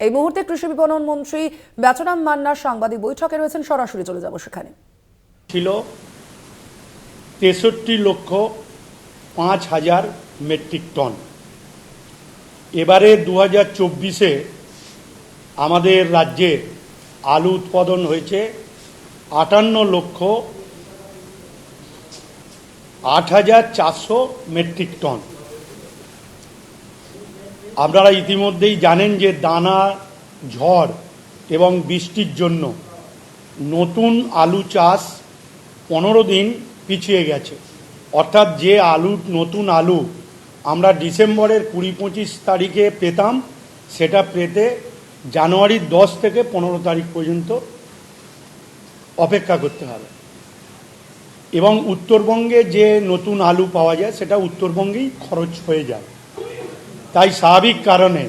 এই মুহূর্তে কৃষি বিপণন মন্ত্রী বেচরাম মান্না সাংবাদিক বৈঠকে রয়েছেন, সরাসরি চলে যাব সেখানে। ছিল 63,05,000 মেট্রিক টন। এবারে 2024-এ আমাদের রাজ্যে আলু উৎপাদন হয়েছে 58,08,400 মেট্রিক টন। আপনারা ইতিমধ্যেই জানেন যে দানা, ঝড় এবং বৃষ্টির জন্য নতুন আলু চাষ 15 দিন পিছিয়ে গেছে। অর্থাৎ যে নতুন আলু আমরা ডিসেম্বরের 20-25 তারিখে পেতাম, সেটা পেতে জানুয়ারির 10 থেকে 15 তারিখ পর্যন্ত অপেক্ষা করতে হবে। এবং উত্তরবঙ্গে যে নতুন আলু পাওয়া যায় সেটা উত্তরবঙ্গেই খরচ হয়ে যায়। তাই স্বাভাবিক কারণে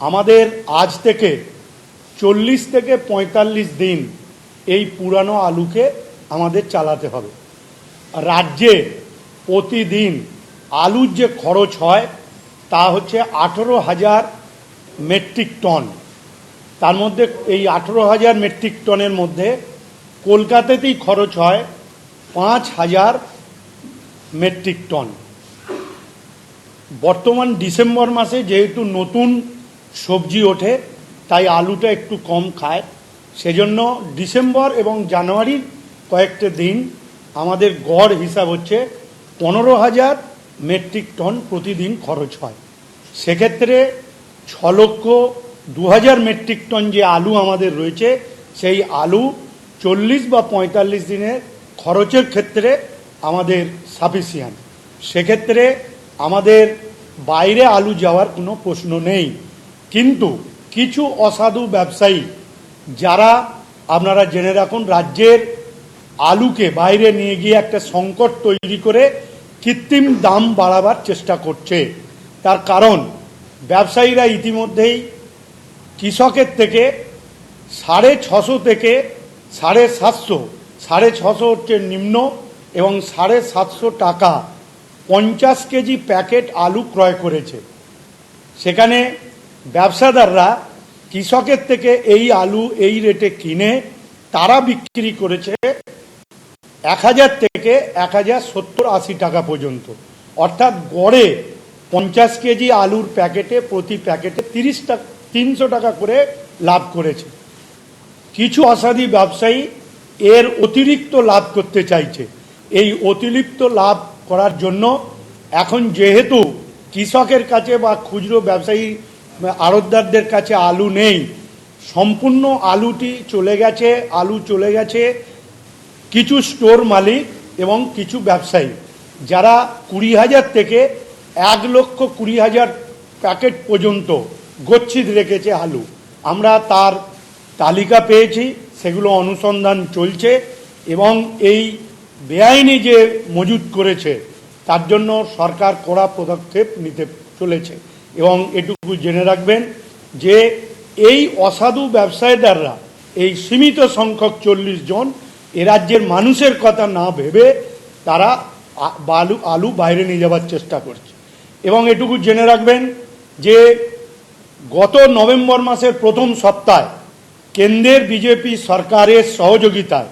আমাদের আজ থেকে 40 থেকে 45 দিন এই পুরানো আলুকে আমাদের চালাতে হবে। রাজ্যে প্রতিদিন আলুর যে খরচ হয় তা হচ্ছে 18,000 মেট্রিক টন। তার মধ্যে এই 18,000 মেট্রিক টনের মধ্যে কলকাতাতেই খরচ হয় 5,000 মেট্রিক টন। বর্তমান ডিসেম্বর মাসে যেহেতু নতুন সবজি ওঠে তাই আলুটা একটু কম খায়, সেজন্য ডিসেম্বর এবং জানুয়ারির কয়েকটা দিন আমাদের গড় হিসাব হচ্ছে 15,000 মেট্রিক টন প্রতিদিন খরচ হয়। সেক্ষেত্রে 6,02,000 মেট্রিক টন যে আলু আমাদের রয়েছে, সেই আলু 40 বা 45 দিনের খরচের ক্ষেত্রে আমাদের সাফিসিয়েন্ট। সেক্ষেত্রে আমাদের বাইরে আলু যাওয়ার কোনো প্রশ্ন নেই। কিন্তু কিছু অসাধু ব্যবসায়ী যারা, আপনারা জেনে রাখুন, রাজ্যের আলুকে বাইরে নিয়ে গিয়ে একটা সংকট তৈরি করে কৃত্রিম দাম বাড়াবার চেষ্টা করছে। তার কারণ ব্যবসায়ীরা ইতিমধ্যেই কৃষকের থেকে 650 থেকে 750, 650 হচ্ছে নিম্ন এবং 750 টাকা 50 কেজি প্যাকেট আলু ক্রয় করেছে। সেখানে ব্যবসাদাররা কৃষকের থেকে এই আলু এই রেটে কিনে তারা বিক্রি করেছে 1,000 থেকে 1,070-80 টাকা পর্যন্ত। অর্থাৎ গড়ে 50 কেজি আলুর প্যাকেটে প্রতি প্যাকেটে 300 টাকা করে লাভ করেছে। কিছু অসাধু ব্যবসায়ী এর অতিরিক্ত লাভ করতে চাইছে। এই অতিরিক্ত লাভ করার জন্য এখন যেহেতু কৃষকের কাছে বা খুচরো ব্যবসায়ী আড়তদারদের কাছে আলু নেই, সম্পূর্ণ আলু চলে গেছে কিছু স্টোর মালিক এবং কিছু ব্যবসায়ী, যারা 20,000 থেকে 1,20,000 প্যাকেট পর্যন্ত গচ্ছিত রেখেছে আলু। আমরা তার তালিকা পেয়েছি, সেগুলো অনুসন্ধান চলছে এবং এই বেআইনি যে মজুত করেছে তার জন্য সরকার কড়া পদক্ষেপ নিতে চলেছে। এবং এটুকু জেনে রাখবেন যে এই অসাধু ব্যবসায়ীদাররা, এই সীমিত সংখ্যক 40 জন, এ রাজ্যের মানুষের কথা না ভেবে তারা আলু বাইরে নিয়ে যাওয়ার চেষ্টা করছে। এবং এটুকু জেনে রাখবেন যে গত নভেম্বর মাসের প্রথম সপ্তাহে কেন্দ্রের বিজেপি সরকারের সহযোগিতায়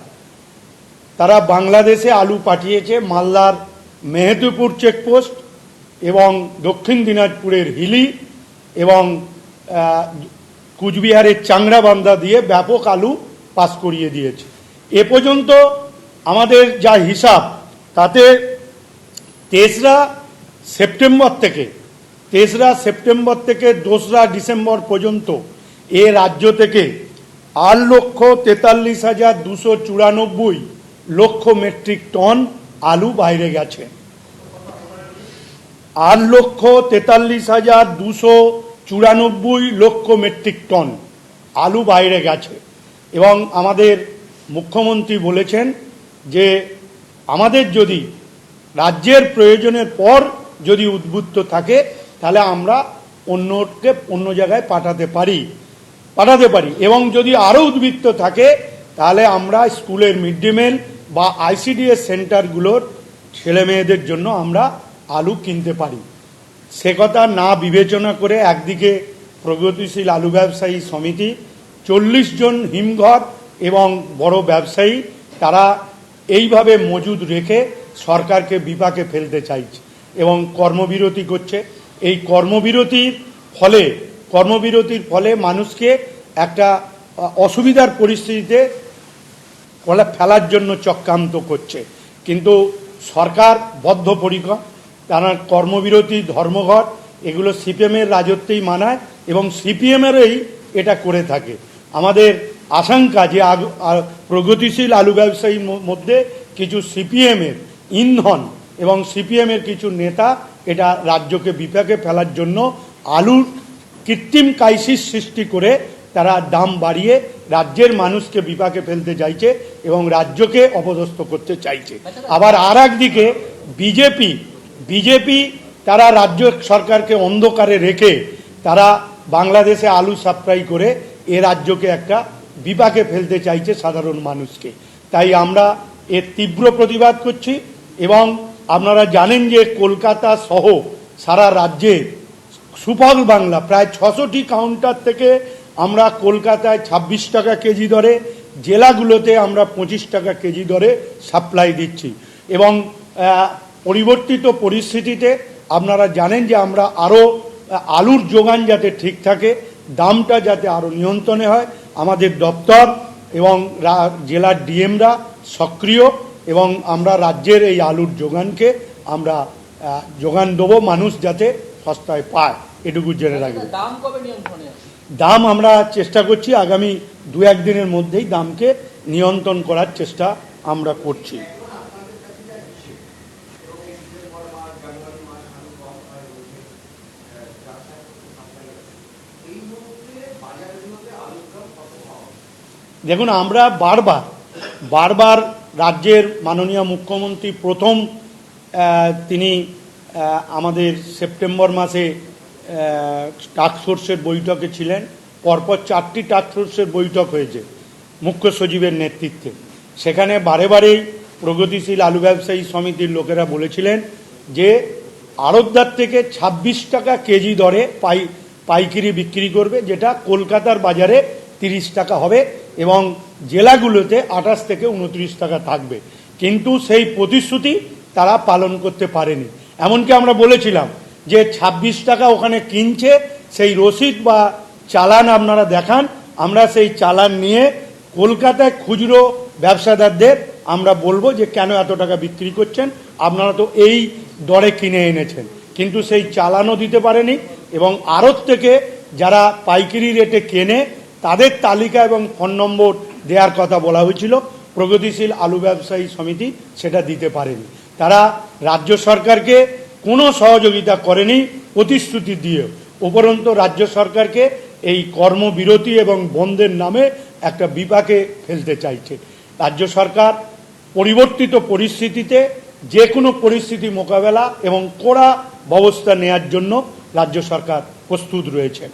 তারা বাংলাদেশে আলু পাঠিয়েছে। মালদার মেহেদিপুর চেকপোস্ট এবং দক্ষিণ দিনাজপুরের হিলি এবং কুচবিহারের চাংড়াবান্ধা দিয়ে ব্যাপক আলু পাস করিয়ে দিয়েছে। এ পর্যন্ত আমাদের যা হিসাব, তাতে 3রা সেপ্টেম্বর থেকে 2রা ডিসেম্বর পর্যন্ত এ রাজ্য থেকে 8,43,294 লক্ষ মেট্রিক টন আলু বাইরে গেছে। 8,43,294 লক্ষ মেট্রিক টন আলু বাইরে গেছে। এবং আমাদের মুখ্যমন্ত্রী বলেছেন যে আমাদের যদি রাজ্যের প্রয়োজনের পর যদি উদ্বুদ্ধ থাকে তাহলে আমরা অন্য জায়গায় পাঠাতে পারি এবং যদি আরও উদ্বৃত্ত থাকে তাহলে আমরা স্কুলের মিড ডে মিল বা ICDS সেন্টারগুলোর ছেলে মেয়েদের জন্য আমরা আলু কিনতে পারি। সে কথা না বিবেচনা করে একদিকে প্রগতিশীল আলু ব্যবসায়ী সমিতি 40 জন হিমঘর এবং বড় ব্যবসায়ী তারা এইভাবে মজুদ রেখে সরকারকে বিপাকে ফেলতে চাইছে এবং কর্মবিরতি করছে। এই কর্মবিরতির ফলে মানুষকে একটা অসুবিধার পরিস্থিতিতে ফেলার জন্য চক্রান্ত করছে, কিন্তু সরকার বদ্ধপরিকর। তারা কর্মবিরতি, ধর্মঘট এগুলো সিপিএমের রাজত্বেই মানায় এবং সিপিএমেরই এটা করে থাকে। আমাদের আশঙ্কা যে প্রগতিশীল আলু ব্যবসায়ীর মধ্যে কিছু সিপিএমের ইন্ধন এবং সিপিএমের কিছু নেতা এটা রাজ্যকে বিপাকে ফেলার জন্য আলুর কৃত্রিম ক্রাইসিস সৃষ্টি করে তারা দাম বাড়িয়ে রাজ্যের মানুষকে বিপাকে ফেলতে চাইছে এবং রাজ্যকে অপদস্থ করতে চাইছে। আবার আর একদিকে বিজেপি তারা রাজ্য সরকারকে অন্ধকারে রেখে তারা বাংলাদেশে আলু সাপ্লাই করে এ রাজ্যকে একটা বিপাকে ফেলতে চাইছে সাধারণ মানুষকে। তাই আমরা এর তীব্র প্রতিবাদ করছি এবং আপনারা জানেন যে কলকাতা সহ সারা রাজ্যে সুফল বাংলা প্রায় 600টি কাউন্টার থেকে আমরা কলকাতায় 26 টাকা কেজি দরে, জেলাগুলোতে আমরা 25 টাকা কেজি দরে সাপ্লাই দিচ্ছি এবং পরিবর্তিত পরিস্থিতিতে আপনারা জানেন যে আমরা আরও আলুর যোগান যাতে ঠিক থাকে, দামটা যাতে আরও নিয়ন্ত্রণে হয়, আমাদের দপ্তর এবং জেলার ডিএমরা সক্রিয় এবং আমরা রাজ্যের এই আলুর যোগানকে আমরা যোগান দেবো, মানুষ যাতে সস্তায় পায় এটুকু জেনে রাখবে। দাম কবে নিয়ন্ত্রণে? দাম আমরা চেষ্টা করছি আগামী 2-1 দিনের মধ্যেই দামকে নিয়ন্ত্রণ করার চেষ্টা আমরা করছি। দেখুন, আমরা বারবার রাজ্যের মাননীয় মুখ্যমন্ত্রী তিনি আমাদের সেপ্টেম্বর মাসে টাস্কফোর্সের বৈঠকে ছিলেন। পরপর 4টি টাস্কফোর্সের বৈঠক হয়েছে মুখ্য সচিবের নেতৃত্বে। সেখানে বারেবারেই প্রগতিশীল আলু ব্যবসায়ী সমিতির লোকেরা বলেছিলেন যে আড়তদার থেকে 26 টাকা কেজি দরে পাইকারি বিক্রি করবে, যেটা কলকাতার বাজারে 30 টাকা হবে এবং জেলাগুলোতে 28 থেকে 29 টাকা থাকবে। কিন্তু সেই প্রতিশ্রুতি তারা পালন করতে পারেনি। এমনকি আমরা বলেছিলাম যে 26 টাকা ওখানে কিনছে, সেই রসিদ বা চালান আপনারা দেখান, আমরা সেই চালান নিয়ে কলকাতায় খুচরো ব্যবসাদারদের আমরা বলবো যে কেন এত টাকা বিক্রি করছেন, আপনারা তো এই দরে কিনে এনেছেন। কিন্তু সেই চালানও দিতে পারেনি এবং আড়ত থেকে যারা পাইকারি রেটে কেনে তাদের তালিকা এবং ফোন নম্বর দেওয়ার কথা বলা হয়েছিল, প্রগতিশীল আলু ব্যবসায়ী সমিতি সেটা দিতে পারেনি। তারা রাজ্য সরকারকে কোনো সহযোগিতা করেনি প্রতিশ্রুতি দিয়ে, উপরন্তু রাজ্য সরকারকে এই কর্মবিরতি এবং বন্ধের নামে একটা বিপাকে ফেলতে চাইছে। রাজ্য সরকার পরিবর্তিত পরিস্থিতিতে যে কোনো পরিস্থিতি মোকাবেলা এবং কড়া ব্যবস্থা নেওয়ার জন্য রাজ্য সরকার প্রস্তুত রয়েছে।